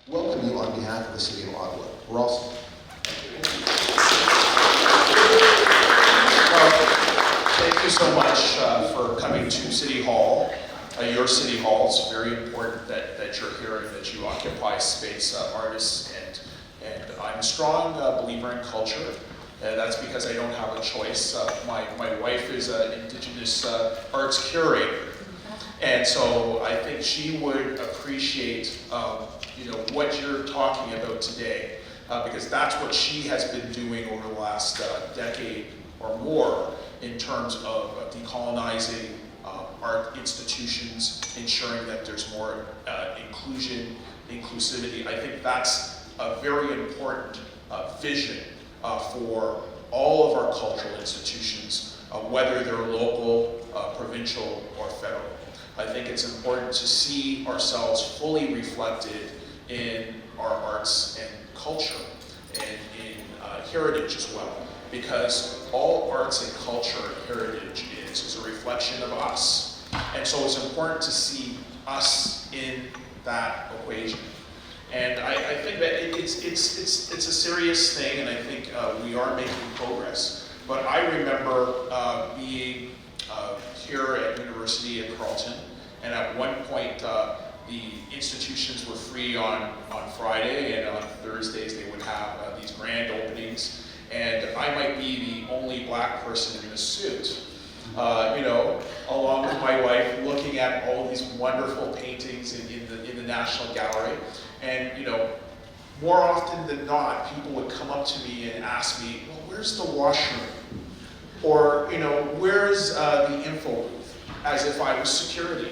welcome you on behalf of the City of Ottawa. Rawlson. Thank you so much for coming to City Hall. Your City Hall, it's very important that you're here and that you occupy space, artists, and I'm a strong believer in culture. That's because I don't have a choice. My wife is an Indigenous arts curator, and so I think she would appreciate what you're talking about today, because that's what she has been doing over the last decade or more in terms of decolonizing art institutions, ensuring that there's more inclusivity. I think that's a very important vision for all of our cultural institutions, whether they're local, provincial, or federal. I think it's important to see ourselves fully reflected in our arts and culture and in heritage as well, because all arts and culture and heritage is a reflection of us. And so it's important to see us in that equation. And I think that it's a serious thing, and I think we are making progress. But I remember being here at University at Carleton, and at one point the institutions were free on Friday, and on Thursdays they would have these grand openings. And I might be the only black person in a suit, along with my wife, looking at all of these wonderful paintings in the National Gallery. And more often than not, people would come up to me and ask me, well, where's the washroom? Or, where's the info booth? As if I was security.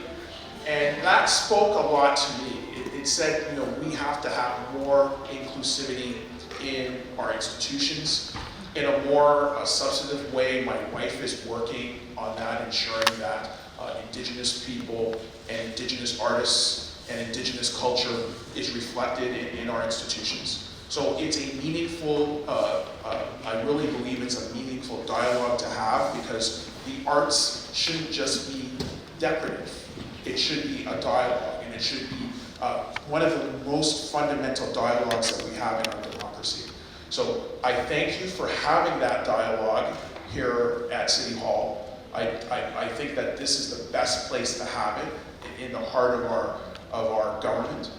And that spoke a lot to me. It said, we have to have more inclusivity in our institutions. In a more substantive way, my wife is working on that, ensuring that Indigenous people and Indigenous artists and Indigenous culture is reflected in our institutions. So it's a meaningful, I really believe it's a meaningful dialogue to have, because the arts shouldn't just be decorative. It should be a dialogue, and it should be one of the most fundamental dialogues that we have in our democracy. So I thank you for having that dialogue here at City Hall. I think that this is the best place to have it, in the heart of our government.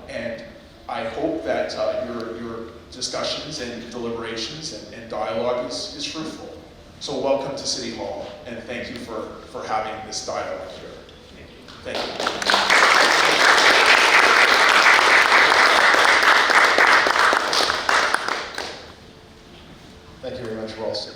And I hope that your discussions and deliberations and dialogue is fruitful. So welcome to City Hall, and thank you for having this dialogue here. Thank you. Thank you very much, Rawlson.